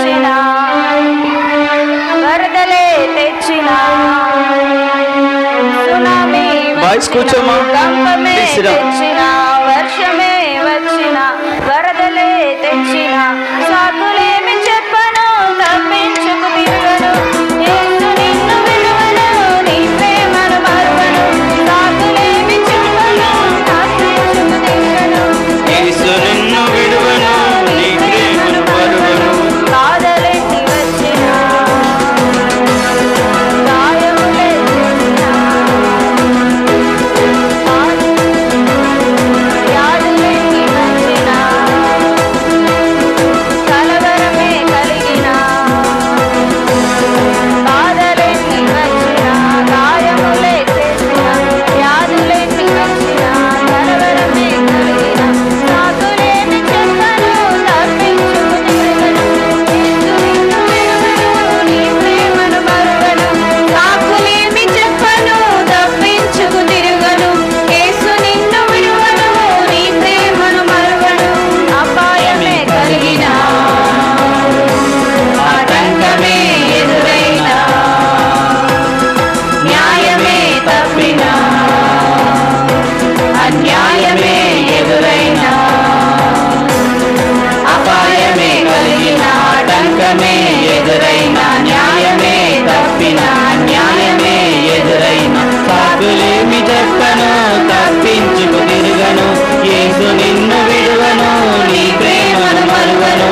వచ్చిన వరదలే తెచ్చిన సునామీ కూర్చోమా కంపమే తెచ్చిన వర్షమే వచ్చిన వరదలే తెచ్చిన సాకులేమి చెప్పను తప్పించుకు తిరగను యేసు నిన్ను విడువను నీ ప్రేమను మరువను సాకులేమి చెప్పను తప్పించుకు తిరగను యేసు నిన్ను విడువను నీ ప్రేమను మరువను బాధలెన్ని వచ్చినా గాయములే చేసినా వ్యాధులెన్ని వచ్చినా కలవరమే కలిగినా బాధలెన్ని వచ్చినా గాయములే చేసినా వ్యాధులెన్ని వచ్చినా కలవరమే కలిగినా సాకులేమి చెప్పను తప్పించుకు తిరగను యేసు నిన్ను విడువను నీ ప్రేమను మరువను సాకులేమి చెప్పను తప్పించుకు తిరగను యేసు నిన్ను విడువను నీ ప్రేమను మరువను అపాయమే కలిగినా ఆటంకమే ఎదురైనా న్యాయమే తప్పినా అన్యాయమే ఎదురైనా అపాయమే కలిగిన ఆటంకమే ఎదురైనా న్యాయమే తప్పిన అన్యాయమే ఎదురైనా సాకులేమి చెప్పను తప్పించుకు తిరగను యేసు నిన్ను విడువను నీ ప్రేమను మరువను